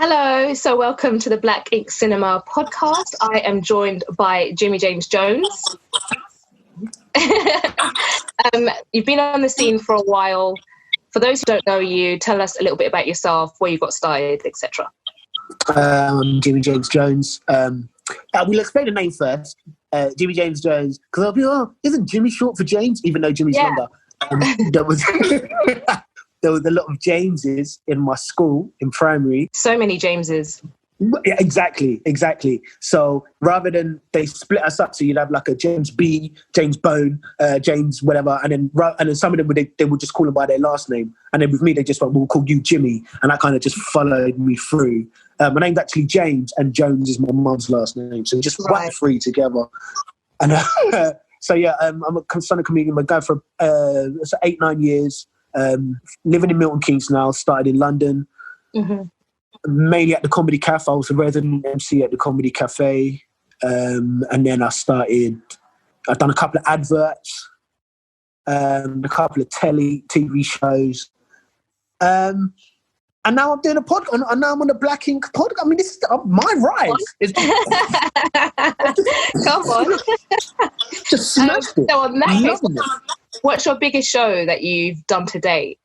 Hello, so welcome to the Black Ink Cinema podcast. I am joined by Jimmy James Jones. You've been on the scene for a while. For those who don't know you, tell us a little bit about yourself, where you got started, etc. Jimmy James Jones. We'll explain the name first. Jimmy James Jones, because I'll be, isn't Jimmy short for James? Even though Jimmy's younger. There was a lot of Jameses in my school in primary. So many Jameses. Yeah, exactly. So rather than they split us up, so you'd have like a James B, James Bone, James whatever, and then some of them they would just call them by their last name, and then with me they just went, we'll call you Jimmy, and that kind of just followed me through. My name's actually James, and Jones is my mum's last name, so we just whacked the three together. And so yeah, I'm a son of comedian. I'm going for 8-9 years. Living in Milton Keynes now. Started in London. Mm-hmm. Mainly at the Comedy Cafe. I was a resident MC at the Comedy Cafe. And then I've done a couple of adverts, a couple of TV shows. And now I'm doing a podcast, and now I'm on the Black Ink podcast. I mean, this is my rise. Come on. Just smashed it. So on that case, what's your biggest show that you've done to date?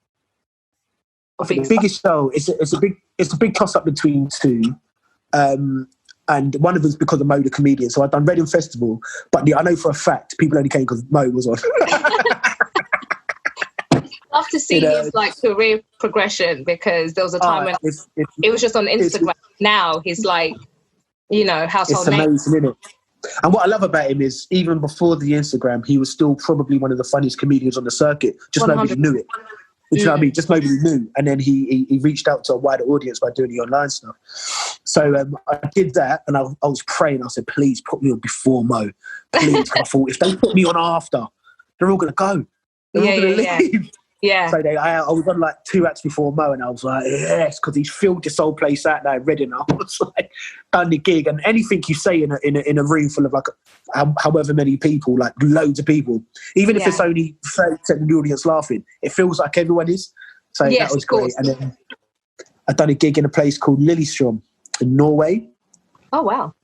The biggest show, it's a big toss-up between two. And one of them is because of Mo the comedian. So I've done Reading Festival, but I know for a fact people only came because Mo was on. Love to see his career progression, because there was a time when it was just on Instagram. Now he's household name. It's amazing, isn't it? And what I love about him is even before the Instagram, he was still probably one of the funniest comedians on the circuit. Just 100%. Nobody knew it. You know what I mean? Just nobody knew. And then he reached out to a wider audience by doing the online stuff. So I did that, and I was praying. I said, please put me on before Mo. Please. I thought, if they put me on after, they're all going to go. They're all going to leave. Yeah. So I was on like 2 acts before Mo, and I was like, yes, because he's filled this whole place out now in Reading. I was like, done the gig, and anything you say in a room full of like however many people, like loads of people, even if it's only 30% of the audience laughing, it feels like everyone is. So that was great. And then I done a gig in a place called Lillestrøm in Norway. Oh wow.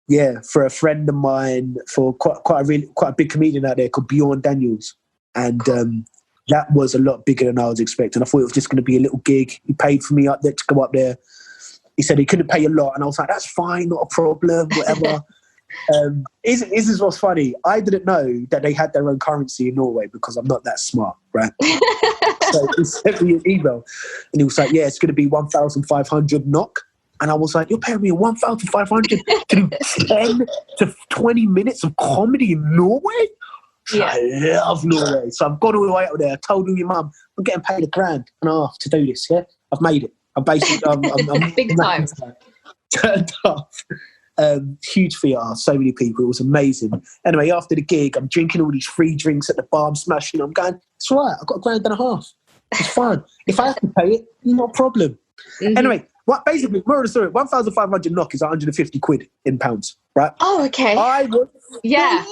Yeah, for a friend of mine, for quite a big comedian out there called Bjorn Daniels, and that was a lot bigger than I was expecting. I thought it was just going to be a little gig. He paid for me up there to go up there. He said he couldn't pay a lot, and I was like, that's fine, not a problem, whatever. This is what's funny. I didn't know that they had their own currency in Norway because I'm not that smart, right? So he sent me an email, and he was like, yeah, it's going to be 1,500 NOK. And I was like, you're paying me 1,500 to do 10 to 20 minutes of comedy in Norway? Yeah. I love Norway. So I've gone all the way out there. I told your mum, I'm getting paid £1.5 to do this, yeah? I've made it. I'm basically... I'm big time. Turned off. Huge theatre, so many people. It was amazing. Anyway, after the gig, I'm drinking all these free drinks at the bar. I'm smashing. I'm going, it's all right. I've got £1.5. It's fine. If I have to pay it, not a problem. Mm-hmm. Anyway, basically, moral of the story, 1,500 NOK is 150 quid in pounds, right? Oh, okay. I was... Yeah.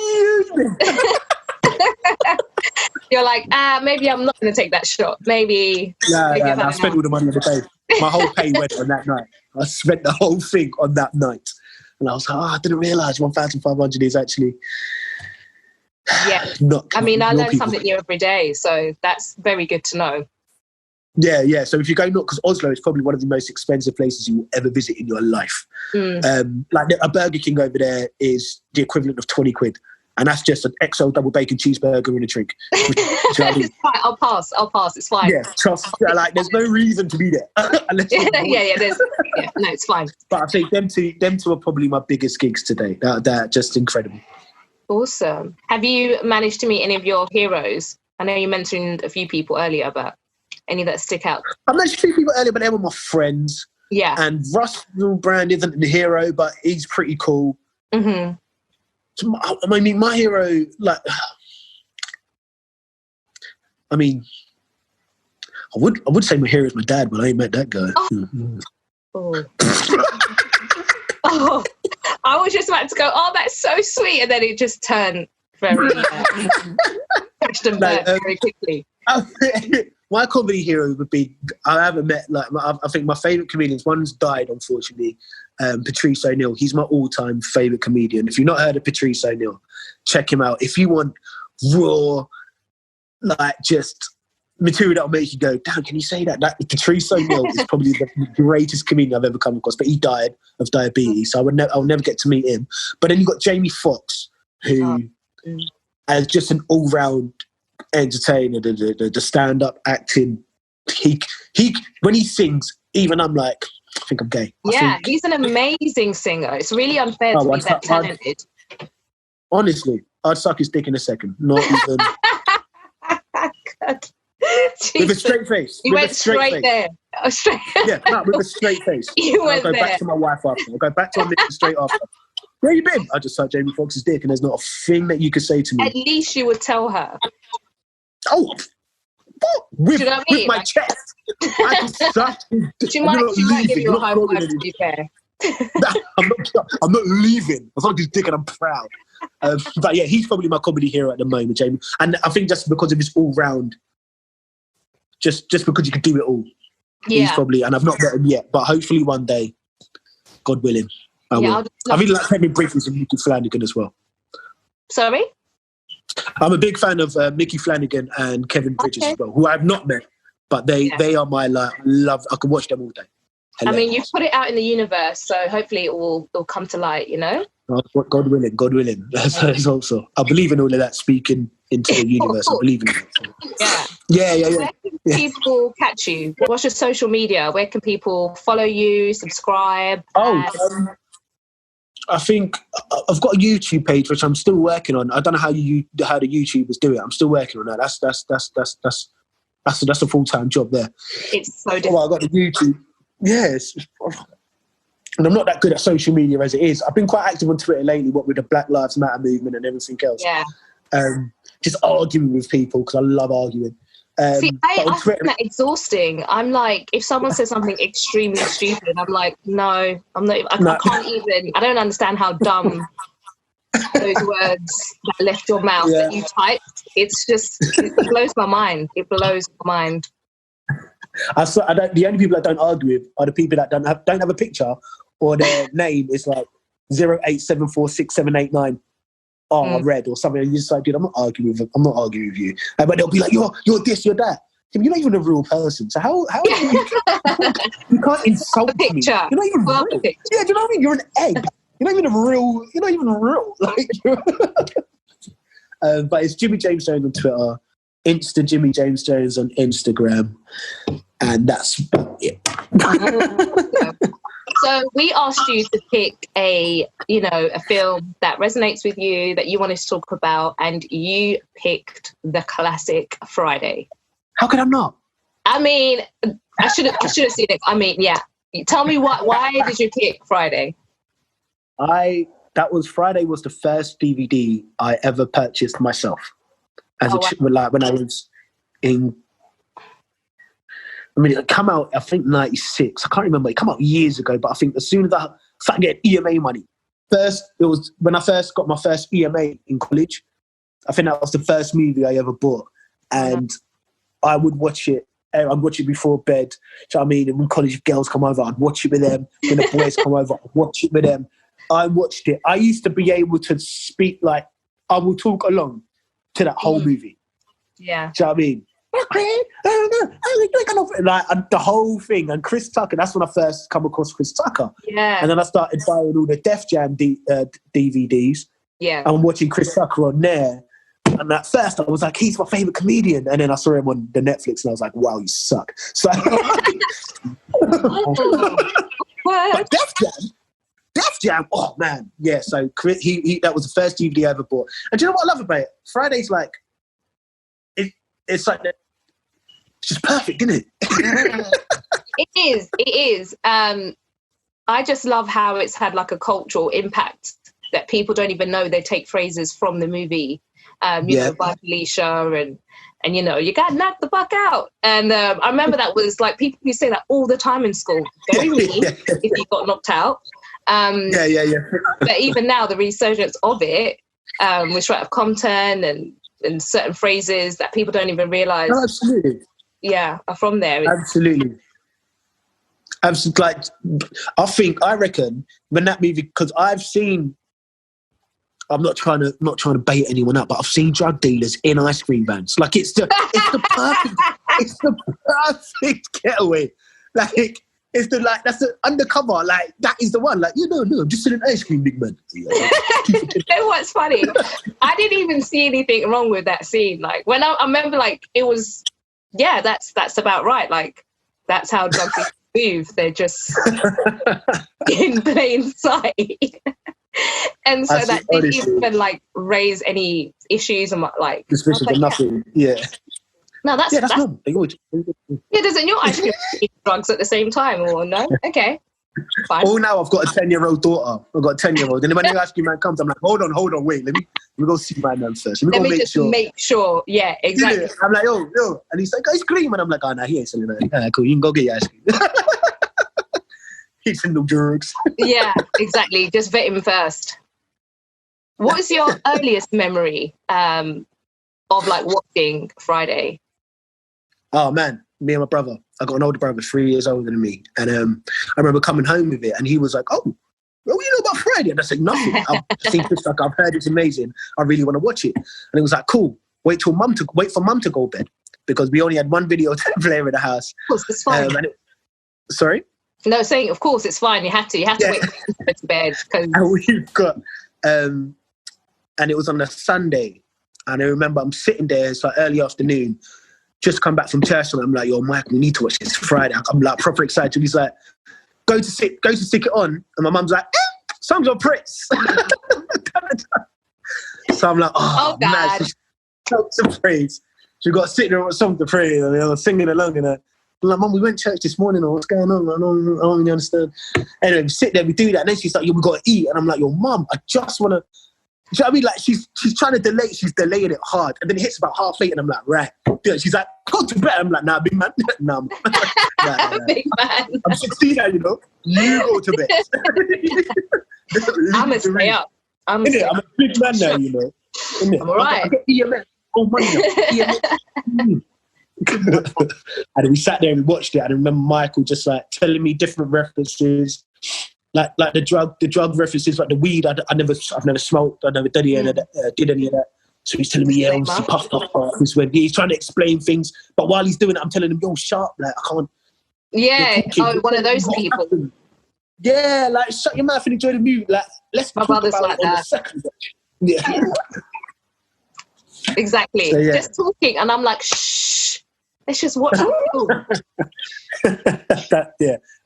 You're like, maybe I'm not going to take that shot. Maybe. I spent all the money on the day. My whole pay went on that night. I spent the whole thing on that night. And I was like, I didn't realise 1,500 is actually... Yeah. I learn something new every day, so that's very good to know. Yeah. So if you go, because Oslo is probably one of the most expensive places you will ever visit in your life. Like a Burger King over there is the equivalent of 20 quid. And that's just an XL double bacon cheeseburger and a drink. It's fine. I'll pass. It's fine. Yeah, trust. There's no reason to be there. No, it's fine. But I think them two are probably my biggest gigs today. They're just incredible. Awesome. Have you managed to meet any of your heroes? I know you mentioned a few people earlier, but any that stick out? I mentioned a few people earlier, but they were my friends. Yeah. And Russell Brand isn't the hero, but he's pretty cool. Mm-hmm. So, I mean, my hero, I would say my hero is my dad, but I ain't met that guy. Oh, I was just about to go, that's so sweet, and then it just turned very very quickly. my comedy hero would be, I haven't met, like, I think my favourite comedians, one's died, unfortunately, Patrice O'Neill. He's my all-time favourite comedian. If you've not heard of Patrice O'Neill, check him out. If you want raw, like, just material that'll make you go, damn, can you say that? That Patrice O'Neill is probably the greatest comedian I've ever come across, but he died of diabetes, so I'll never get to meet him. But then you've got Jamie Foxx, who is just an all-round entertainer, the stand-up acting. He when he sings, even I'm like, I think I'm gay. He's an amazing singer. It's really unfair to be that talented. Honestly, I'd suck his dick in a second. Not even. With a straight face. You went straight there. Yeah, no, with a straight face. You went there. I'll go back to my wife after. I'll go back to her straight after. Where you been? I just saw Jamie Foxx's dick, and there's not a thing that you could say to me. At least you would tell her. Oh, with my chest. She might give you a high five, to be fair. I'm not leaving. I saw his dick and I'm proud. But yeah, he's probably my comedy hero at the moment, Jamie. And I think just because of his all-round, just because you can do it all. Yeah. He's probably, and I've not met him yet, but hopefully one day, God willing, I will. I really like Kevin Bridges and Mickey Flanagan as well. Sorry? I'm a big fan of Mickey Flanagan and Kevin Bridges as well, who I've not met, but they are my love. I can watch them all day. Hilarious. I mean, you've put it out in the universe, so hopefully it'll come to light, you know? God willing. That's also. I believe in all of that, speaking into the universe. I believe in it. Yeah. Where can people catch you? What's your social media? Where can people follow you, subscribe? I think I've got a YouTube page which I'm still working on. I don't know how the YouTubers do it. I'm still working on that. That's a full-time job there. It's so difficult. I've got the YouTube. Yes. And I'm not that good at social media as it is. I've been quite active on Twitter lately, what with the Black Lives Matter movement and everything else. Yeah. Just arguing with people because I love arguing. See, I find that exhausting. I'm like, if someone says something extremely stupid, I'm like, no, I'm not. I can't even. I don't understand how dumb those words that left your mouth that you typed. It's just, it blows my mind. It blows my mind. The only people I don't argue with are the people that don't have a picture or their name is like 087467889 red or something. And you're just like, dude, I'm not arguing with you. But they'll be like, you're this, you're that. You're not even a real person. So how you can't insult me. You're not even real. Yeah, do you know what I mean? You're an egg. You're not even real. Like, but it's Jimmy James Jones on Twitter, Insta Jimmy James Jones on Instagram, and that's about it. So we asked you to pick a film that resonates with you, that you wanted to talk about, and you picked the classic Friday. How could I not? I mean, I should have seen it. I mean, yeah. Tell me why did you pick Friday? Friday was the first DVD I ever purchased myself. When I was in. I mean, it came out, I think, 96. I can't remember. It came out years ago, but I think as soon as I started getting EMA money, it was when I first got my first EMA in college. I think that was the first movie I ever bought. And I would watch it. I'd watch it before bed. Do you know what I mean? And when college girls come over, I'd watch it with them. When the boys come over, I'd watch it with them. I watched it. I used to be able to speak, like, I will talk along to that whole movie. Yeah. Do you know what I mean? Like the whole thing. And Chris Tucker, that's when I first come across Chris Tucker. Yeah. And then I started buying all the Def Jam DVDs. Yeah. And watching Chris Tucker on there. And at first I was like, he's my favourite comedian. And then I saw him on the Netflix and I was like, wow, you suck. So but Def Jam, oh man. Yeah, so Chris, he that was the first DVD I ever bought. And do you know what I love about it? Friday's like, it's like, it's just perfect, isn't it? It is. I just love how it's had like a cultural impact that people don't even know. They take phrases from the movie, know, by FELICIA and you got knocked the fuck out. And I remember that was like, people used to say that all the time in school. Very mean if you got knocked out. But even now, the resurgence of it, with right of Compton and certain phrases that people don't even realise. No, absolutely. are from there. Absolutely. Like, I reckon when that movie, because I've seen, I'm not trying to bait anyone up, but I've seen drug dealers in ice cream vans. Like it's the perfect getaway. Like that's the undercover. Like that is the one. Like no, I'm just selling ice cream, big man. You know what's funny? I didn't even see anything wrong with that scene. Like when I remember, like it was, that's about right. Like that's how drug dealers move. They're just in plain sight. And so that didn't even like raise any issues and like suspicions or nothing. Yeah. No, that's normal. Doesn't your ice cream eat drugs at the same time or no? Okay. Fine. Oh, now I've got a 10-year-old daughter. I've got a 10-year-old. And when the ice cream man comes, I'm like, hold on, wait. Let me go see my man first. Let me just make sure. Yeah, exactly. Yeah. I'm like, yo. And he's like, ice cream. And I'm like, oh, no, he ain't selling that. Cool, you can go get your ice cream. He's no drugs. Yeah, exactly. Just vet him first. What is your earliest memory of like watching Friday? Oh man, me and my brother. I got an older brother, 3 years older than me, and I remember coming home with it, and he was like, "Oh, well, you know about Friday?" And I said, "Nothing. I've heard it's amazing. I really want to watch it." And it was like, "Cool. Wait for mum to go to bed because we only had one video player in the house." Of course, it's fine. Sorry. No, saying of course it's fine. You have to wait for him to go to bed because we've got and it was on a Sunday, and I remember I'm sitting there. It's like early afternoon, just come back from church, and I'm like, "Yo, Mike, we need to watch this Friday." I'm like proper excited. He's like, "Go to stick it on," and my mum's like, "Songs on Prince." So I'm like, "Oh God. Man, songs to praise." So we got to sit there with songs to praise, and I was singing along, and I'm like, "Mum, we went to church this morning, or what's going on? I don't really understand." Anyway, we sit there, we do that, and then she's like, "Yo, we got to eat," and I'm like, "Yo, Mum, I just want to." Do you know what I mean? Like she's trying to delay, she's delaying it hard, and then it hits about 8:30, and I'm like, right. She's like, go to bed. I'm like, nah, big man, nah. Big man. I'm 16 now, you know. You go to bed. I'm gonna stay up. I'm a big man now, you know. I'm all right. I get EMS. Oh, money. EMS. And we sat there and we watched it. I remember Michael just like telling me different references. Like the drug references, like the weed. I've never smoked. I never did any of that. So he's telling me, obviously puffed off. He's trying to explain things, but while he's doing it, I'm telling him, "Yo, sharp, like I can't." Yeah, one of those people. Yeah, like shut your mouth and enjoy the music. Like let's talk about like it on the second. Yeah. Exactly. So, just talking, and I'm like, shh. Let's just watch it.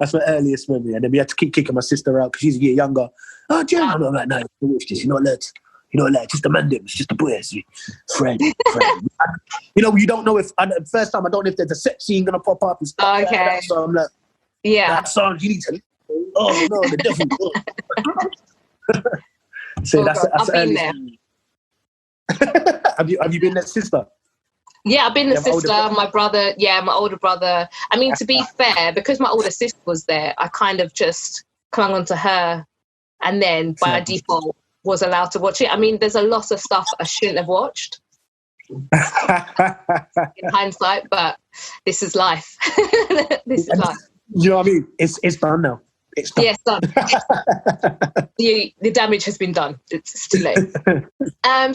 That's my earliest memory. And then we had to keep kicking my sister out because she's a year younger. "Oh, Jen," I'm like, "No, watch this. You're not allowed. Just the man them. It's just the boys. Fred. You know, you don't know if, the first time, I don't know if there's a sex scene going to pop up and stuff like that. So I'm like, that song, you need to, oh, no, the devil. So that's the earliest memory. Have you been that sister? Yeah, I've been the sister, my brother. Yeah, my older brother. I mean, to be fair, because my older sister was there, I kind of just clung onto her, and then by default was allowed to watch it. I mean, there's a lot of stuff I shouldn't have watched in hindsight, but this is life. This is life. You know what I mean? It's done now. It's done. Yes, done. The damage has been done. It's too late.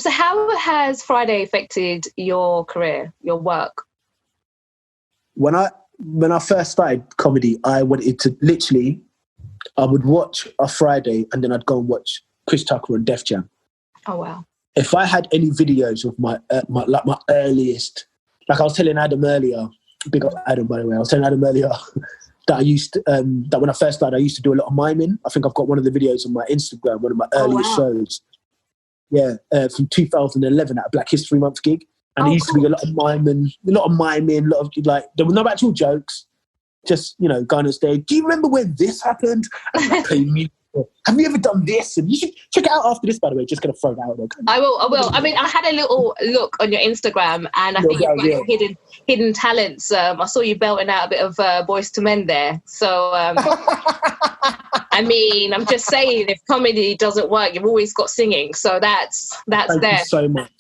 So how has Friday affected your career, your work? When I first started comedy, I wanted to literally, I would watch a Friday and then I'd go and watch Chris Tucker and Def Jam. Oh wow! If I had any videos of my earliest, like I was telling Adam earlier, big up Adam by the way. I was telling Adam earlier that I used that when I first started, I used to do a lot of miming. I think I've got one of the videos on my Instagram, one of my earliest shows. Yeah, from 2011 at a Black History Month gig, and it used to be a lot of miming, a lot of like there were no actual jokes, just going on stage. Do you remember when this happened? And I play music. Have you ever done this? And you should check it out after this, by the way. Just going to throw that out there. I will. I mean, I had a little look on your Instagram, and I think you've got your hidden talents. I saw you belting out a bit of Boys to Men there. So, I mean, I'm just saying, if comedy doesn't work, you've always got singing. So that's Thank there. You so much.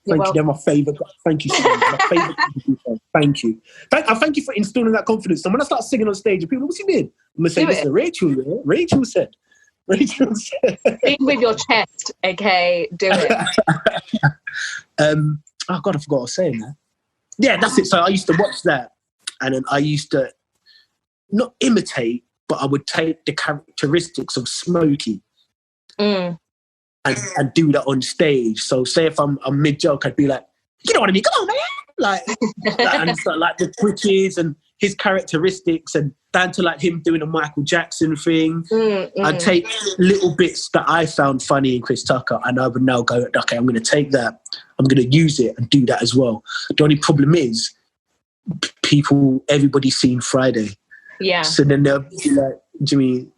Thank you. They're my favourite. Thank you so much. My favourite people. Thank you. I thank you for instilling that confidence. And when I start singing on stage, and people, what's he doing? I'm going to say, listen, Rachel said. Sing with your chest, okay? Do it. Oh, God, I forgot what I was saying there. Yeah, that's it. So I used to watch that. And then I used to not imitate, but I would take the characteristics of Smokey and do that on stage. So say if I'm mid-joke, I'd be like, you know what I mean? Come on, man. Like and so, like the twitches and his characteristics, and down to like him doing a Michael Jackson thing. I'd take little bits that I found funny in Chris Tucker, and I would now go, okay, I'm going to take that, I'm going to use it and do that as well. The only problem is, everybody's seen Friday. Yeah. So then they'll be like, Jimmy,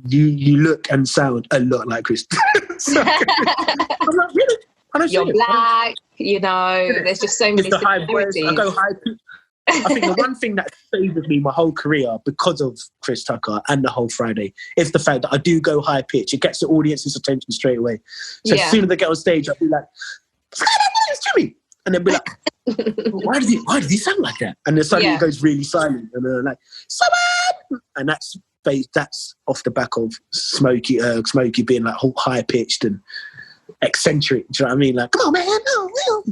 you look and sound a lot like Chris. So, I'm like, really? You're black, you know, there's just so many similarities. I go high pitch. I think the one thing that stayed with me my whole career because of Chris Tucker and the whole Friday is the fact that I do go high pitch. It gets the audience's attention straight away. So as soon as I get on stage, I'll be like, it's Jimmy. And they'll be like, why does he sound like that? And then suddenly it goes really silent. And they're like, someone! And that's off the back of Smokey being like high pitched and eccentric. Do you know what I mean? Like, come on, man, no.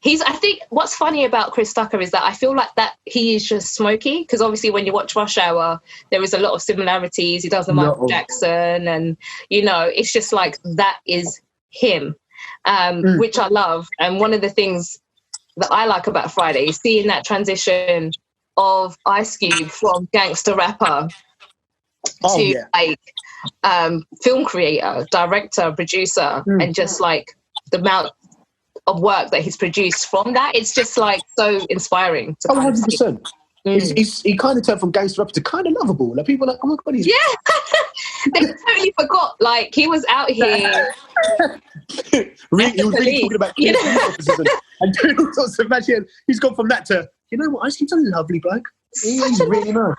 I think what's funny about Chris Tucker is that I feel like that he is just Smokey, because obviously when you watch Rush Hour, there is a lot of similarities. He does the Michael Jackson, and you know, it's just like that is him, which I love. And one of the things that I like about Friday is seeing that transition of Ice Cube from gangster rapper to like film creator, director, producer, and just like the amount of work that he's produced from that. It's just like so inspiring. 100%. He kind of turned from gangster rapper to kind of lovable. Like people are like, oh my God, he's... Yeah. They totally forgot. Like he was out here. He was really talking about and doing all sorts of magic. He's gone from that to, you know what, Ice Cube's a lovely bloke. He's really nice.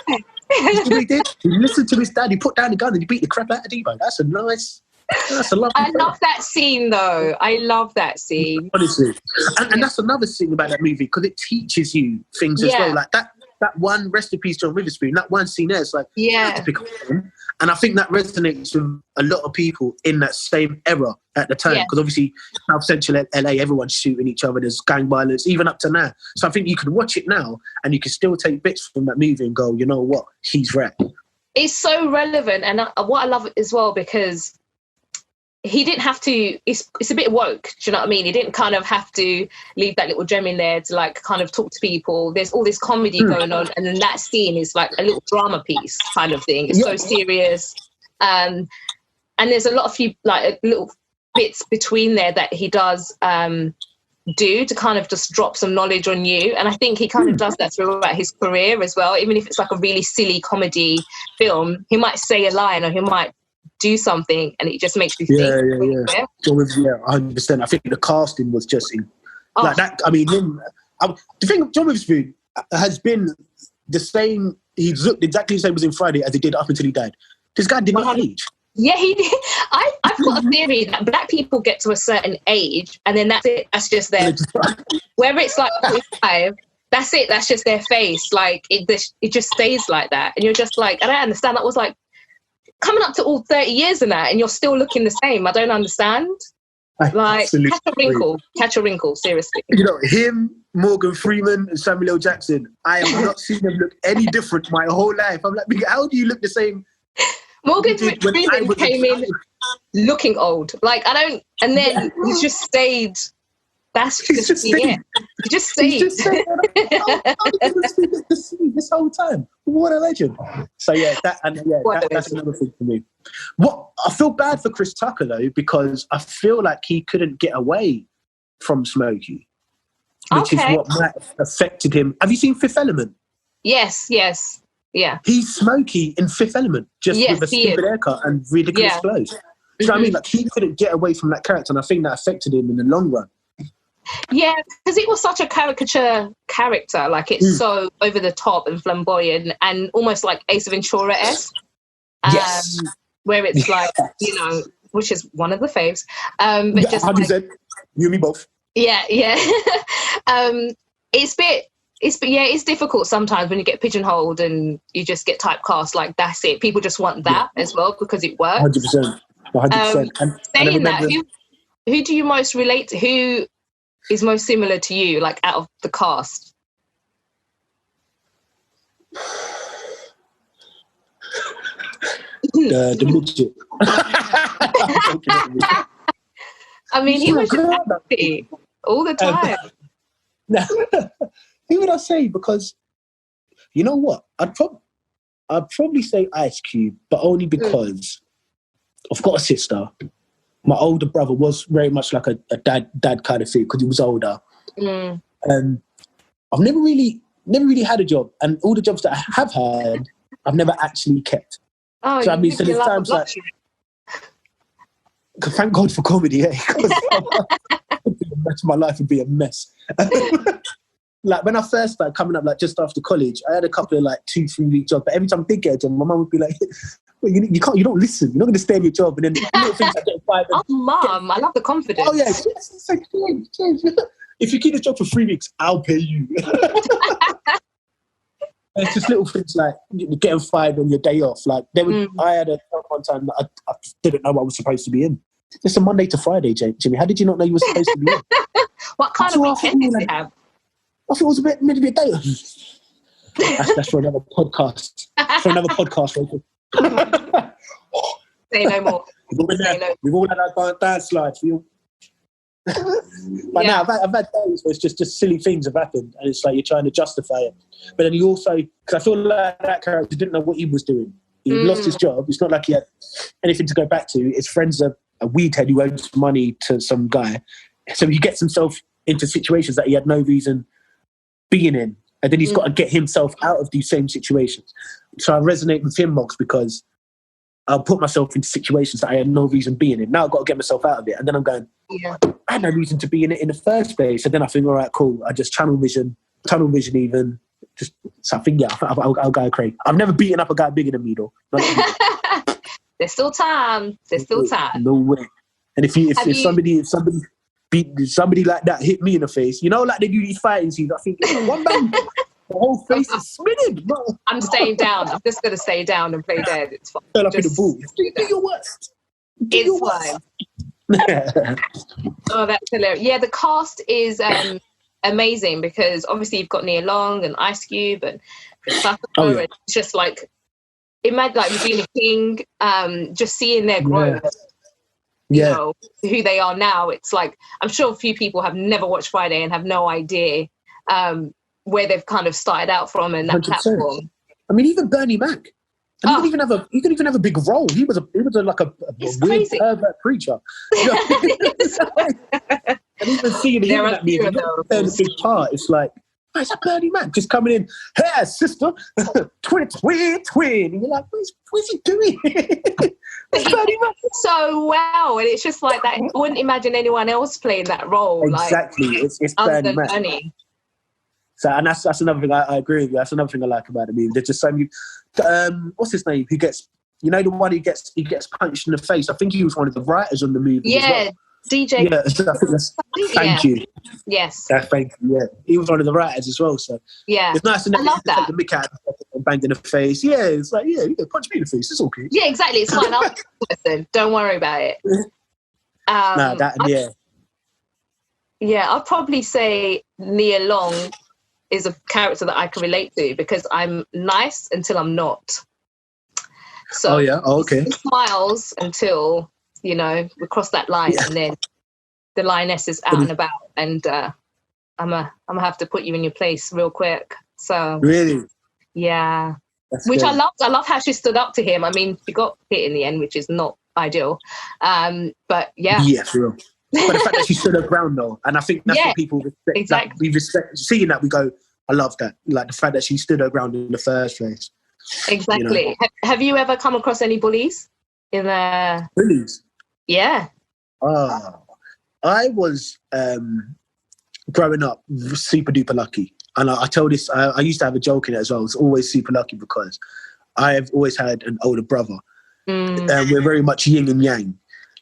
He did. He listened to his dad. He put down the gun and he beat the crap out of Debo. That's a lovely. I love that scene though. I love that scene. Honestly. And that's another thing about that movie, because it teaches you things as well. Like that one, rest in peace, John Witherspoon, that one scene there, it's like, you have to pick up on him. And I think that resonates with a lot of people in that same era at the time. Because obviously, South Central LA, everyone's shooting each other. There's gang violence, even up to now. So I think you can watch it now and you can still take bits from that movie and go, you know what, he's right. It's so relevant. And what I love as well, because he didn't have to, it's a bit woke, do you know what I mean? He didn't kind of have to leave that little gem in there to like kind of talk to people. There's all this comedy going on, and then that scene is like a little drama piece kind of thing. It's so serious. And there's a lot of little bits between there that he does do to kind of just drop some knowledge on you. And I think he kind of does that throughout his career as well. Even if it's like a really silly comedy film, he might say a line or he might do something and it just makes you think. Yeah. 100%. I think the casting was just like that. I mean, the thing of John Witherspoon has been the same. He's looked exactly the same as in Friday as he did up until he died. This guy did not age. Yeah, he did. I've got a theory that black people get to a certain age and then that's it. That's just their, whether it's like 45, that's it. That's just their face. Like it just stays like that. And you're just like, I don't understand. That was like coming up to all 30 years and that, and you're still looking the same. I don't understand. Like, catch a wrinkle, seriously. You know, him, Morgan Freeman, and Samuel L. Jackson, I have not seen them look any different my whole life. I'm like, how do you look the same? Morgan Freeman came in looking old. Like, and then he's just stayed. That's just it. He just stayed. This whole time. What a legend. So that's another thing for me. What I feel bad for Chris Tucker though, because I feel like he couldn't get away from Smokey, which is what might have affected him. Have you seen Fifth Element? Yes. Yeah. He's Smokey in Fifth Element, just with a stupid haircut and ridiculous clothes. You know what I mean? Like he couldn't get away from that character, and I think that affected him in the long run. Yeah, because it was such a caricature character. Like it's so over the top and flamboyant and almost like Ace Ventura-esque. Where it's like, you know, which is one of the faves. But yeah, just 100%. Like, you and me both. Yeah. It's difficult sometimes when you get pigeonholed and you just get typecast, like that's it. People just want that as well because it works. 100%. 100%. Saying that, who do you most relate to? Who is most similar to you, like out of the cast? The midget. I mean, he was just happy all the time. Who would I say? Because you know what? I'd probably say Ice Cube, but only because I've got a sister. My older brother was very much like a dad kind of thing because he was older. I've never really had a job, and all the jobs that I have had, I've never actually kept. Oh, so I mean, so there's times like, thank God for comedy, because my life would be a mess. Like when I first started coming up, like just after college, I had a couple of like 2-3 week jobs. But every time I did get a job, my mum would be like, well, you don't listen. You're not going to stay in your job. And then little things like getting fired. Oh, mum, I love the confidence. Oh yeah, if you keep the job for 3 weeks, I'll pay you. It's just little things like getting fired on your day off. Like I had a job one time that I didn't know what I was supposed to be in. It's a Monday to Friday, Jimmy. How did you not know you were supposed to be in? What kind of weekend did you have? I thought it was meant to be a day. That's for another podcast. Rachel. Say no more. We've all had our dance lives. But now I've had days where it's just silly things have happened, and it's like you're trying to justify it. But then you also, because I feel like that character didn't know what he was doing. He lost his job. It's not like he had anything to go back to. His friend's a weed head who owes money to some guy, so he gets himself into situations that he had no reason being in, and then he's got to get himself out of these same situations. So I resonate with him most because I'll put myself into situations that I had no reason being in. Now I've got to get myself out of it, and then I'm going, I had no reason to be in it in the first place. And then I think, all right, cool. I just tunnel vision even. Just so I think, I'll go crazy. I've never beaten up a guy bigger than me though. There's still time. No way. And if somebody like that hit me in the face, like they do these fighting scenes, I think one man, the whole face is spinning. No. I'm staying down. I'm just going to stay down and play dead. It's fine. Fell up in the ball. Do your worst. It's fine. Oh, that's hilarious. Yeah, the cast is amazing because obviously you've got Nia Long and Ice Cube and Chris Tucker. And it's just like, imagine like Regina King, just seeing their growth. You know, who they are now. It's like, I'm sure a few people have never watched Friday and have no idea where they've kind of started out from and that 100%. Platform. I mean, even Bernie Mac. And he didn't even have a big role. He was like a weird pervert preacher. You know? And even seeing him in that movie, playing a big part, it's like, oh, is that Bernie Mac just coming in? Hey, sister, twin. And you're like, what's he doing? So well, and it's just like that. I wouldn't imagine anyone else playing that role. Exactly, like, it's Bernie Mac. So, and that's another thing I agree with you. That's another thing I like about the movie. There's just so many. What's his name? Who gets? The one who gets punched in the face. I think he was one of the writers on the movie. Yeah, as well. DJ. Yeah, so I think thank you. Yes. Thank you. Yeah, he was one of the writers as well. So yeah, it's nice to know take the mick out and bang in the face. Yeah, it's like punch me in the face. It's okay. Yeah, exactly. It's fine. Listen, don't worry about it. I'd probably say Nia Long is a character that I can relate to because I'm nice until I'm not. So okay. He smiles until we cross that line, and then the lioness is out and about, and I'm gonna have to put you in your place real quick. So really, yeah, that's which good. I love how she stood up to him. I mean, she got hit in the end, which is not ideal, but yeah, for real. But the fact that she stood her ground though, and I think that's what people respect. Exactly. Like, we respect seeing that. We go, I love that. Like the fact that she stood her ground in the first place. Exactly. Have you ever come across any bullies in the bullies? Yeah. I was growing up super duper lucky, and I told this. I used to have a joke in it as well. I was always super lucky because I have always had an older brother. We're very much yin and yang.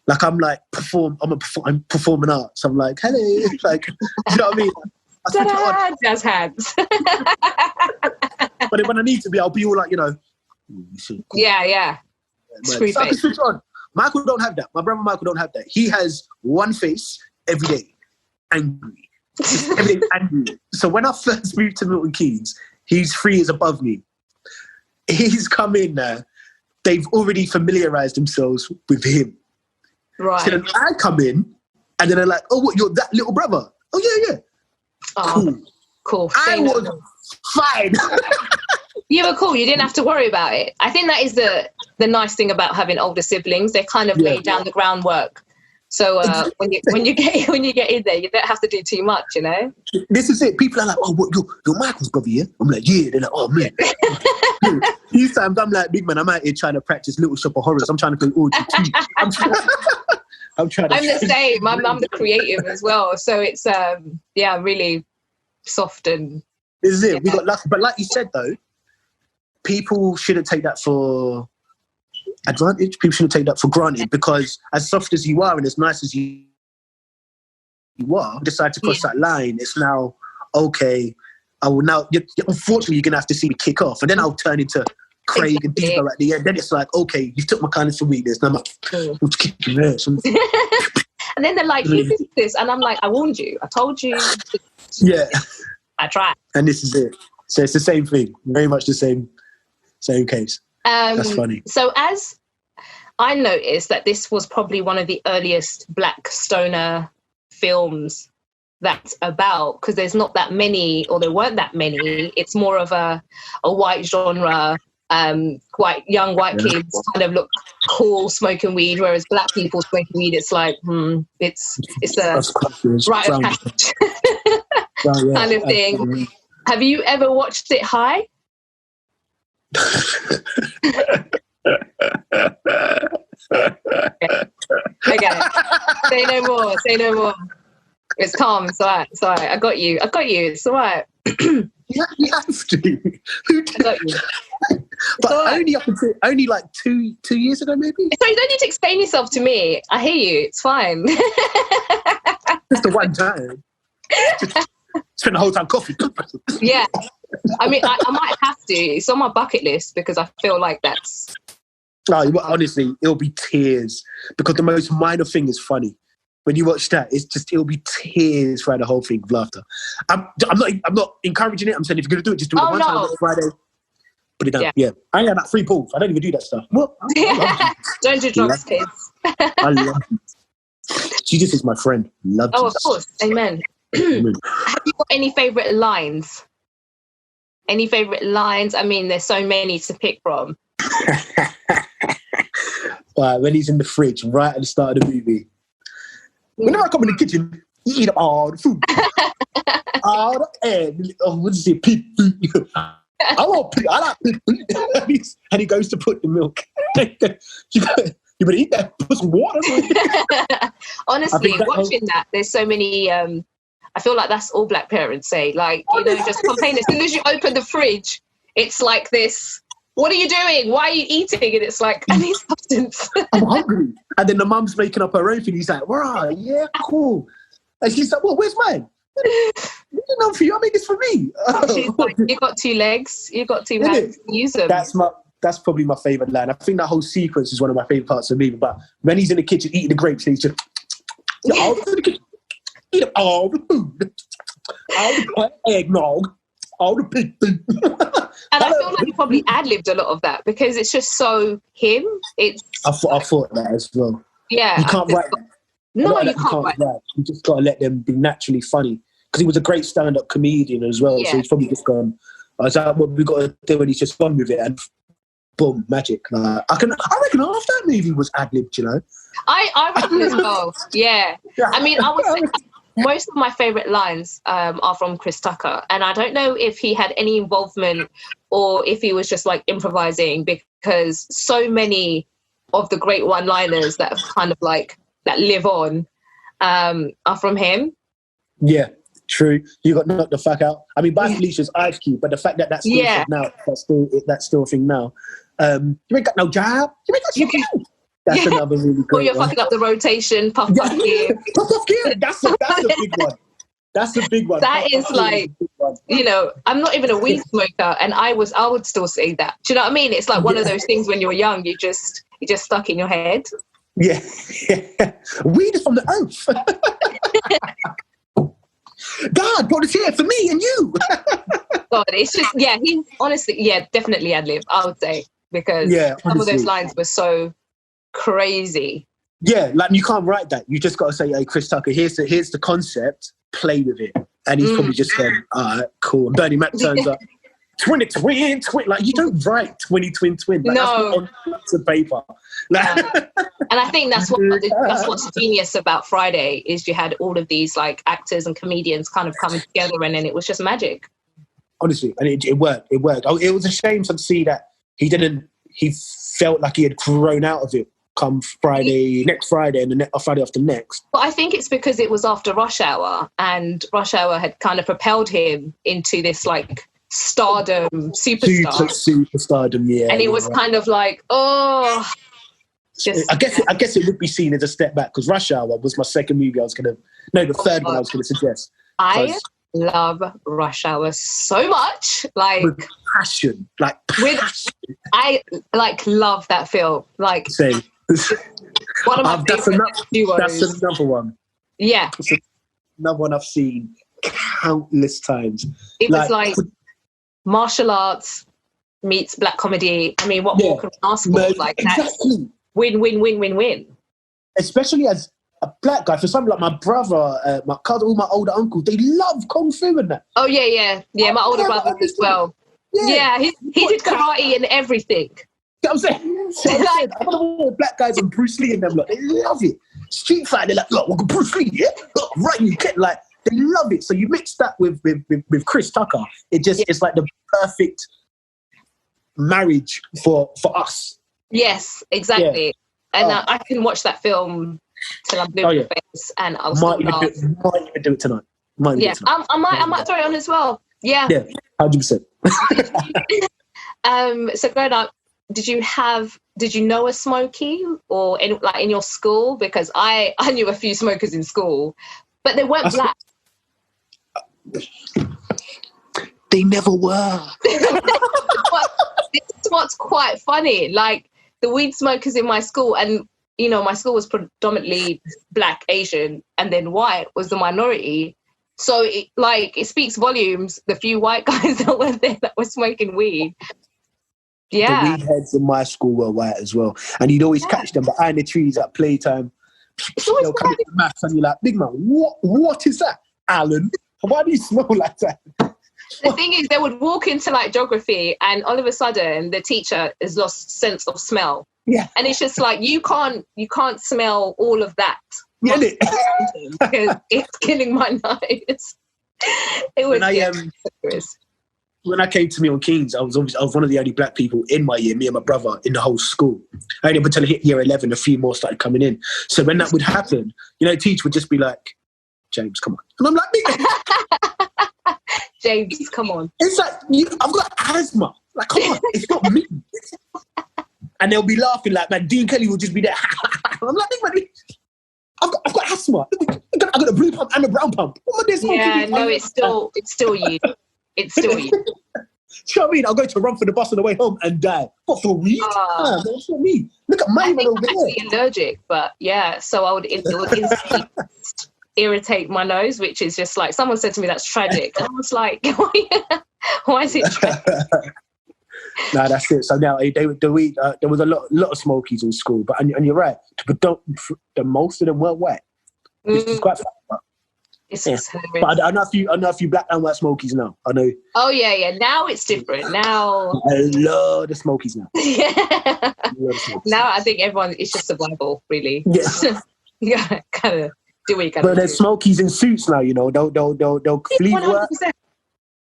Like I'm like I'm performing arts. I'm like, hello, like, do you know what I mean? I switch it on. Jazz hands. But when I need to be, I'll be all like, you know. Yeah. Screw so I can face. switch on. Michael don't have that. My brother Michael don't have that. He has one face every day, angry. Just every day angry. So when I first moved to Milton Keynes, he's 3 years above me. He's come in there. They've already familiarized themselves with him. Right. So then I come in, and then they're like, "Oh, what? You're that little brother? Oh yeah. Cool. I was fine. You were cool. You didn't have to worry about it. I think that is the nice thing about having older siblings. They kind of lay down the groundwork. So when you get in there, you don't have to do too much, you know. This is it. People are like, "Oh, what, you're Michael's brother, yeah?" I'm like, "Yeah." They're like, "Oh man." These times I'm like, "Big man, I'm out here trying to practice Little Shop of Horrors. I'm trying to play Audrey 2. I'm trying. I'm the same. I'm the creative as well. So it's really soft and. This is it. We got lucky, but like you said though, people shouldn't take that for advantage. People shouldn't take that for granted, because as soft as you are and as nice as you are, decide to cross that line. It's now okay. I will now. Unfortunately, you're gonna have to see me kick off, and then I'll turn into Craig and Diva at the end. Then it's like, okay, you took my kindness for weakness. And I'm like, I'm just kicking your ass. And then they're like, "Who did this?" And I'm like, "I warned you. I told you." Yeah, I tried. And this is it. So it's the same thing. Very much the same case. That's funny. So as I noticed that this was probably one of the earliest black stoner films that's about, because there's not that many, or there weren't that many. It's more of a white genre. Quite young white kids kind of look cool smoking weed, whereas black people smoking weed, it's like, it's a rite of passage kind of thing. Absolutely. Have you ever watched it high? Okay. Say no more. It's calm. It's all right. I got you. It's all right. You have to. I got you. But only like two years ago, maybe. So you don't need to explain yourself to me. I hear you. It's fine. Just the one time. Spend the whole time coffee. Yeah. I mean, I might have to. It's on my bucket list because I feel like that's... No, honestly, it'll be tears, because the most minor thing is funny. When you watch that, it'll be tears throughout the whole thing of laughter. I'm not encouraging it. I'm saying if you're going to do it, just do it one time on Friday. Put it down. Yeah. I ain't got that free pools. I don't even do that stuff. Well, don't do drugs, kids. I love you. Jesus is my friend. Love Jesus. Of course. Amen. Have you got any favourite lines? I mean, there's so many to pick from. When he's in the fridge right at the start of the movie. Whenever I come in the kitchen, you eat up all the food. All the egg. What is it? Pig. I want pig. I like pig. And he goes to put the milk. You better eat that. Put some water. Honestly, watching that, there's so many... I feel like that's all black parents say. Like, just complain. As soon as you open the fridge, it's like this... What are you doing? Why are you eating? And it's like, I need substance. I'm hungry. And then the mum's making up her own food. He's like, right, yeah, cool. And she's like, well, where's mine? For you. I made this for me. She's like, you got 2 legs. You got 2 hands. Use them. That's probably my favourite line. I think that whole sequence is one of my favourite parts of the movie. But when he's in the kitchen eating the grapes, he's just eat up all the food, all the eggnog, all the pig food. And I feel like he probably ad-libbed a lot of that because it's just so him. I thought that as well. Yeah. You can't write that. No, you can't write that. You just got to let them be naturally funny. Because he was a great stand-up comedian as well. Yeah. So he's probably just gone, is that what we got to do? And he's just gone with it. And boom, magic. I reckon half that movie was ad-libbed, I reckon as well. Yeah. I mean, I would say... Most of my favourite lines are from Chris Tucker, and I don't know if he had any involvement or if he was just like improvising, because so many of the great one-liners that have kind of like that live on are from him. Yeah, true. You got knocked the fuck out. I mean, by Felicia's Ice Cube, but the fact that that's still now, that's still a thing now. You ain't got no job. You ain't got no job. That's another really great Or you're one. fucking up the rotation, puff gear. Puff gear. That's a big one. That's a big one. That is like, you know, I'm not even a weed smoker, and I would still say that. Do you know what I mean? It's like one of those things when you're young, you just stuck in your head. Yeah. Weed is from the earth. God brought us here for me and you. God, it's just, he honestly, definitely ad-lib, I would say, because some of those lines were so crazy. Yeah, like you can't write that. You just got to say, hey, Chris Tucker, here's the concept, play with it. And he's probably just said, all right, cool. And Bernie Mac turns up, twin. Like, you don't write 20 twin. Like, no. That's not on lots of paper. Like, and I think that's what's genius about Friday is you had all of these like actors and comedians kind of coming together, and then it was just magic. Honestly, and it worked. It worked. It was a shame to see that he felt like he had grown out of it come next Friday and the Friday after next. But I think it's because it was after Rush Hour, and Rush Hour had kind of propelled him into this like stardom, superstardom, yeah. And it was kind of like, I guess it would be seen as a step back, because Rush Hour was my second movie the third one I was going to suggest. I love Rush Hour so much, like with passion. I love that film. Like, same. One of my favorite duos. That's another one. Yeah, it's another one I've seen countless times. It was like martial arts meets black comedy. I mean, what more can we ask for? Like, exactly. Win. Especially as a black guy, for something like my brother, my cousin, all my older uncles, they love kung fu and that. Oh yeah. My older brother as well. Yeah, he did karate and everything. You know what I'm saying? I don't know what black guys and Bruce Lee and them, like, they love it. Street fight, they're like, look, welcome Bruce Lee, yeah? Look, right, you get like, they love it. So you mix that with Chris Tucker, it's like the perfect marriage for us. Yes, exactly. And I can watch that film till I'm blue in the face, and I'll might even do it tonight. I might throw it on as well. Yeah, 100%. So growing up, did you know a Smokey or in your school? Because I knew a few smokers in school, but they weren't black. They never were. It's what's quite funny. Like, the weed smokers in my school, and you know, my school was predominantly black, Asian, and then white was the minority. So it speaks volumes, the few white guys that were there that were smoking weed. Yeah. The weed heads in my school were white as well. And you'd always catch them behind the trees at playtime. They'll come into maths and you're like, big man, what is that, Alan? Why do you smell like that? The thing is, they would walk into like geography, and all of a sudden the teacher has lost sense of smell. Yeah. And it's just like, you can't smell all of that. Yeah, because it's killing my nose. It was when I came to me on Keynes, I was one of the only black people in my year, me and my brother, in the whole school. Only until I hit year 11, a few more started coming in. So when that would happen, you know, teacher would just be like, James, come on. And I'm like, James, come on. It's like, I've got asthma. Like, come on, it's not me. And they'll be laughing like, man, Dean Kelly will just be there. I'm like, man, I've got asthma. I got a blue pump and a brown pump. What am I doing? Yeah, no, it's still you. It's still you. Do you know what I mean? I'll go to run for the bus on the way home and die. What, for weed? That's for me. Look at my man over there. I'm allergic, but yeah, so it would instantly irritate my nose, which is just like, someone said to me, that's tragic. And I was like, why is it tragic? No, that's it. So now there was a lot of Smokies in school, but and you're right. But most of them weren't white. It's quite funny. But I know a few black and white Smokies now. I know. Oh yeah. Now it's different. Now I love the Smokies now. Yeah. Now I think everyone, it's just survival, really. Yeah. You gotta kind of do what you gotta do. But there's Smokies in suits now. You know, they'll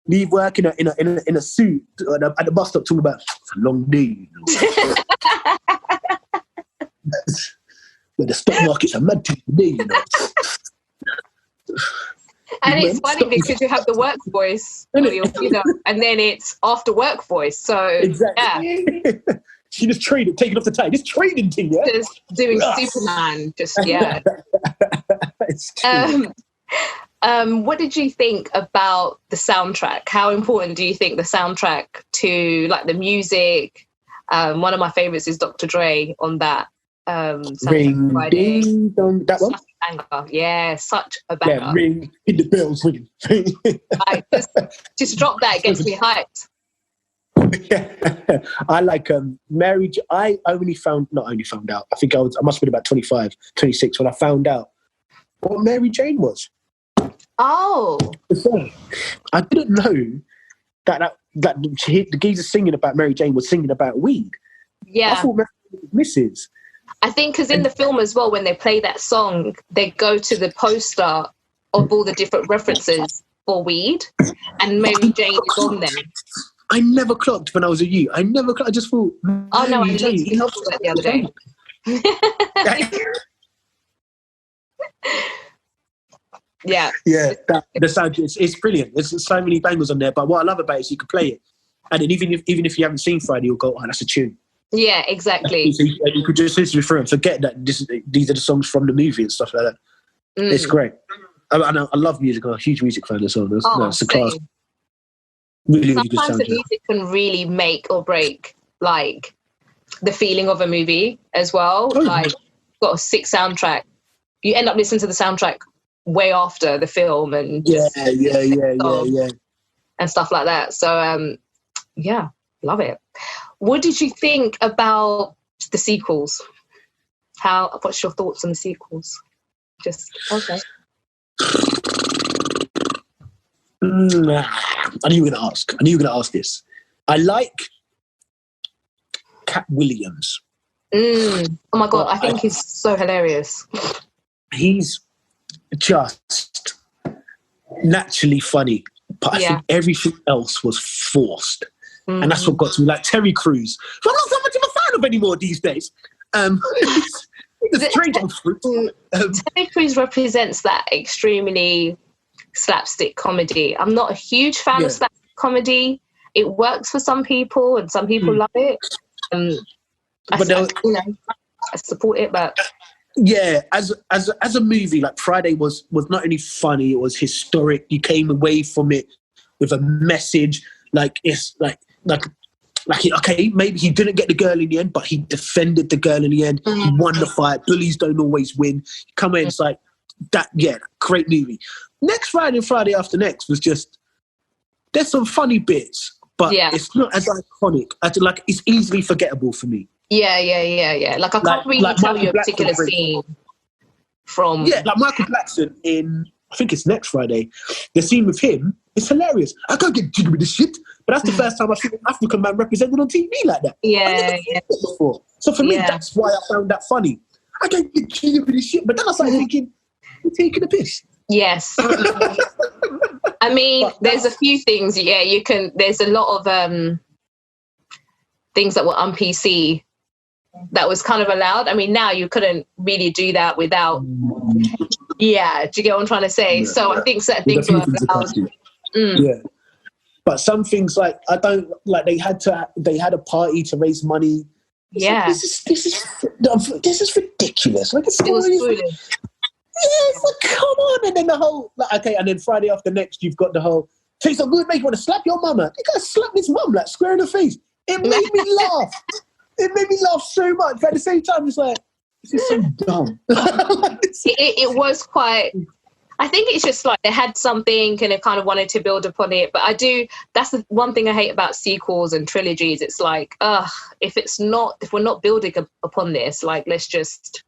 leave work in a suit at the bus stop talking about, it's a long day. You know? But the stock market's a mad thing today, you know. And it's funny because you have the work voice, you know, and then it's after work voice. So exactly. Yeah. She just traded, taking off the tie. This trading thing, yeah? Just doing Superman. Just, yeah. It's true. What did you think about the soundtrack? How important do you think the soundtrack to, like, the music? One of my favorites is Dr. Dre on that. Ring, ding, dong. That one? Such a banger. Yeah, such a banger. Yeah, ring, hit the bells, ringing. Like, just drop that, it gets me hyped. Yeah. I like Mary. I not only found out. I think I must have been about 25, 26 when I found out what Mary Jane was. Oh, I didn't know that the geezer singing about Mary Jane was singing about weed. Yeah, I thought Mary Jane was Mrs. I think because in the film as well, when they play that song, they go to the poster of all the different references for weed, and Mary Jane is on there. I never clocked when I was a youth. I just thought. Oh no, I literally clocked that the other day. Yeah. The sound it's brilliant. There's so many bangers on there. But what I love about it is you can play it, and then even if you haven't seen Friday, you'll go, "Oh, that's a tune." Yeah, exactly. So you could just listen through and forget that these are the songs from the movie and stuff like that. It's great. I love music. I'm a huge music fan as well. It's a class. Really, really good Sometimes the soundtrack. music can really make or break, like, the feeling of a movie as well. Like, got a sick soundtrack. You end up listening to the soundtrack way after the film and yeah, and stuff like that. So yeah, love it. What did you think about the sequels? What's your thoughts on the sequels? Just okay. I knew you were going to ask this. I like Cat Williams. Oh my God, I think he's so hilarious. He's just naturally funny, but I think everything else was forced. And that's what got to me. Like Terry Crews, who I'm not so much of a fan of anymore these days. Terry Crews represents that extremely slapstick comedy. I'm not a huge fan of slapstick comedy. It works for some people, and some people love it. I support it, but yeah, as a movie, like Friday was not only funny, it was historic. You came away from it with a message. Like it's like okay, maybe he didn't get the girl in the end, but he defended the girl in the end. He won the fight. Bullies don't always win. You come in, it's like that. Yeah, great movie. Next Friday and Friday After Next was just, there's some funny bits, but it's not as iconic. Like it's easily forgettable for me. Yeah. Like I can't really tell you a particular scene from. Yeah, like Michael Blackson in, I think it's Next Friday. The scene with him is hilarious. I can't get jiggy with this shit, but that's the first time I've seen an African man represented on TV like that. Yeah. I never seen it before. So for me, that's why I found that funny. I can't get jiggy with this shit, but then I started thinking, you're taking a piss. Yes. I mean, there's a few things. Yeah, you can. There's a lot of things that were on PC that was kind of allowed. I mean, now you couldn't really do that without. Yeah, do you get what I'm trying to say? Yeah, so I think certain things were allowed. Yeah, but some things like I don't like. They had a party to raise money. Yeah, this is ridiculous. Like it was foolish. Yeah, it's like, come on. And then the whole, and then Friday After Next, you've got the whole, tastes so good, make you want to slap your mama. You got to slap his mum, like, square in the face. It made me laugh. It made me laugh so much. But at the same time, it's like, this is so dumb. It was quite, I think it's just like they had something and they kind of wanted to build upon it. But that's the one thing I hate about sequels and trilogies. It's like, if we're not building upon this, like, let's just.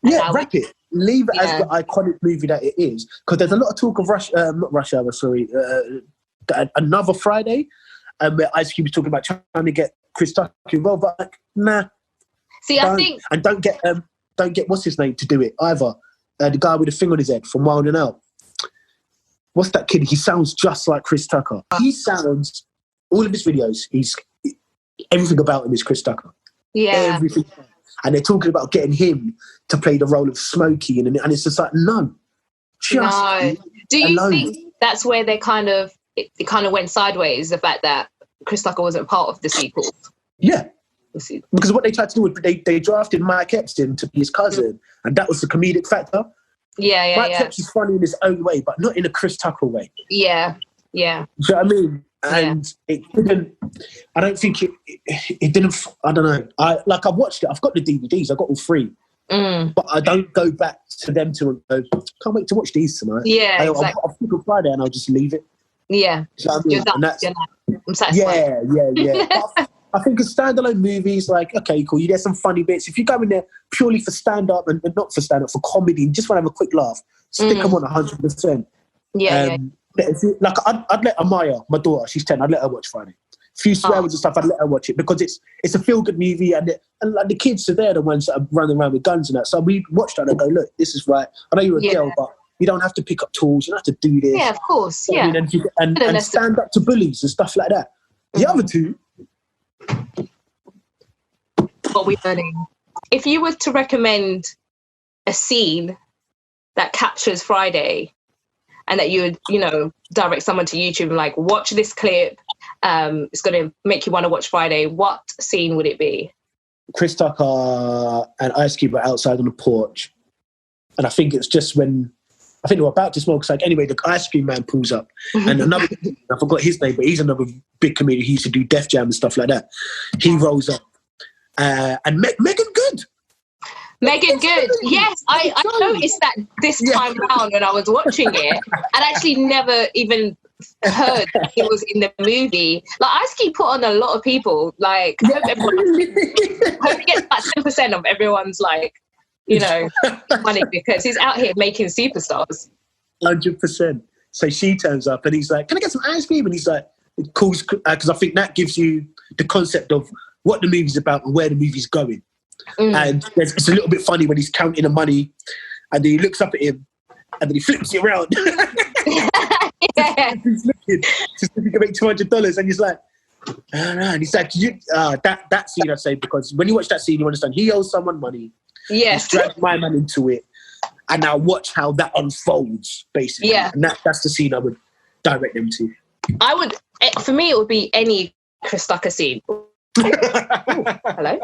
Wrap it. Leave it as the iconic movie that it is. Because there's a lot of talk of Another Friday, where Ice Cube was talking about trying to get Chris Tucker involved, but like, nah. See, I think, and don't get what's his name to do it either. The guy with the thing on his head from Wild 'N Out. What's that kid? He sounds just like Chris Tucker. He sounds, all of his videos, everything about him is Chris Tucker. Yeah. Everything. And they're talking about getting him to play the role of Smokey, and it's just like, no. No. Do you think that's where it kind of went sideways, the fact that Chris Tucker wasn't part of the sequel? Yeah. Because what they tried to do was they drafted Mike Epstein to be his cousin, and that was the comedic factor. Mike Epstein's funny in his own way, but not in a Chris Tucker way. Yeah. Do you know what I mean? And it didn't. I don't think it didn't. I don't know. I watched it. I've got the DVDs. I got all three. But I don't go back to them to go, can't wait to watch these tonight. Yeah, exactly. I'll think on Friday and I'll just leave it. Yeah. You know what I mean? You're done. I'm satisfied. Yeah. I think a standalone movie is like, okay, cool. There's some funny bits. If you go in there purely for stand-up and not for stand-up, for comedy, and just want to have a quick laugh, stick them on 100%. Yeah. Like, I'd let Amaya, my daughter, she's 10, I'd let her watch Friday. A few swear words and stuff, I'd let her watch it because it's a feel-good movie and like the kids are there, the ones that are running around with guns and that. So we watched that and go, look, this is right. I know you're a girl, but you don't have to pick up tools. You don't have to do this. Yeah, of course. Yeah. And stand up to bullies and stuff like that. The other two. What we're learning. If you were to recommend a scene that captures Friday and that you would, direct someone to YouTube and like, watch this clip, it's going to make you want to watch Friday, what scene would it be? Chris Tucker and Ice Cube are outside on the porch. And I think it's just when, I think they were about to smoke. It's like, anyway, the ice cream man pulls up. And another, I forgot his name, but he's another big comedian. He used to do Def Jam and stuff like that. He rolls up. And Megan Good. Megan Good. Yes, I noticed that this time around when I was watching it. I'd actually never even heard he was in the movie. Like, Ice Cube put on a lot of people. Like, I hope he gets about 10% of everyone's, like, money because he's out here making superstars. 100%. So she turns up and he's like, can I get some ice cream? And he's like, it calls, because I think that gives you the concept of what the movie's about and where the movie's going. And it's a little bit funny when he's counting the money and then he looks up at him and then he flips it around. He's looking to see if he can make $200 and he's like, and he's like, that scene I say, because when you watch that scene, you understand he owes someone money. Yes. He's dragged my man into it. And now watch how that unfolds, basically. Yeah. And that's the scene I would direct them to. For me, it would be any Chris Tucker scene. Hello?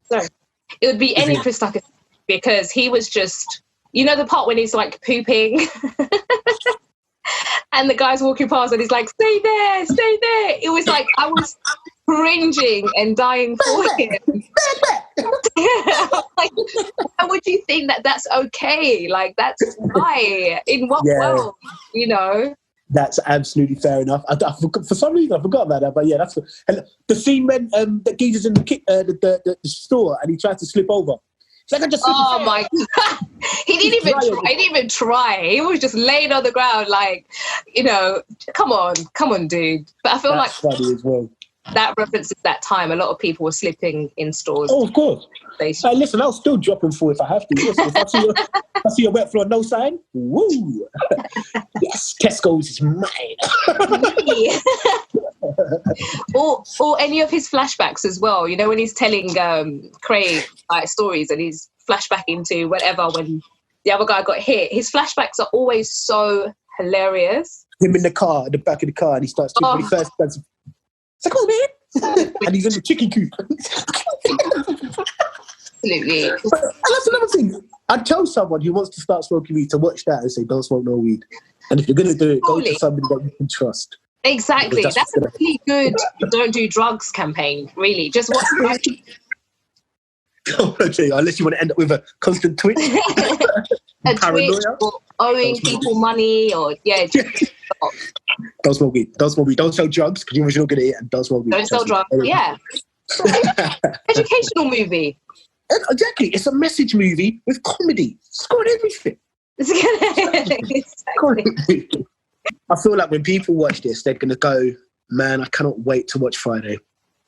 Sorry. It would be any Chris Tucker scene because he was just, the part when he's like pooping and the guy's walking past and he's like, stay there. It was like, I was cringing and dying for him. Like, why would you think that that's okay? Like, that's why. In what world, That's absolutely fair enough. For some reason, I forgot about that. But yeah, that's the scene when the geezer's in the store and he tries to slip over. It's like I just. Oh my God! He didn't even try. He was just laying on the ground, like, come on, dude. But I feel that's like funny as well. That references that time. A lot of people were slipping in stores. Oh, of course. Listen, I'll still drop them for if I have to. Listen, if I see a wet floor, no sign. Woo! Yes, Tesco's is mine. or any of his flashbacks as well. When he's telling Craig stories and he's flashback into whatever when the other guy got hit. His flashbacks are always so hilarious. Him in the car, at the back of the car, and he starts when he first starts. It's like, oh, man. And he's in the chicken coop. Absolutely. And that's another thing. I'd tell someone who wants to start smoking weed to watch that and say, don't smoke no weed. And if you're going to do it, go to somebody that you can trust. Exactly. That's a really good don't do drugs campaign, really. Just watch. Okay, unless you want to end up with a constant twitch. A twitch or owing people money or, Don't smoke weed. Don't sell drugs because you're not going to eat, and don't smoke weed. Don't sell drugs. Yeah. Educational movie. Exactly. It's a message movie with comedy. It's got everything. Exactly. I feel like when people watch this, they're going to go, man, I cannot wait to watch Friday.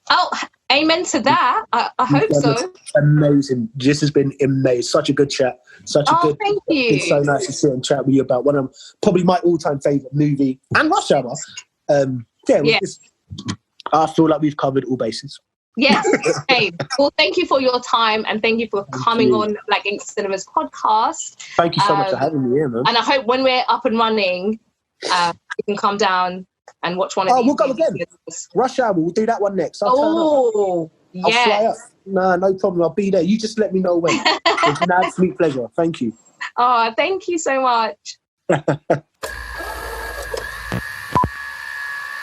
Oh, amen to that. I hope so. Amazing. This has been amazing. Such a good chat. Thank you. It's so nice to sit and chat with you about one of probably my all-time favourite movie and Rush Hour. I feel like we've covered all bases. Yes. Okay. Well, thank you for your time and thank you for coming on Black Ink Cinema's podcast. Thank you so much for having me here, man. And I hope when we're up and running, you can come down and watch one of these. We'll go again. Rush Hour, we'll do that one next. I'll turn up. I'll fly up. No problem. I'll be there. You just let me know when. It's an absolute pleasure. Thank you. Oh, thank you so much.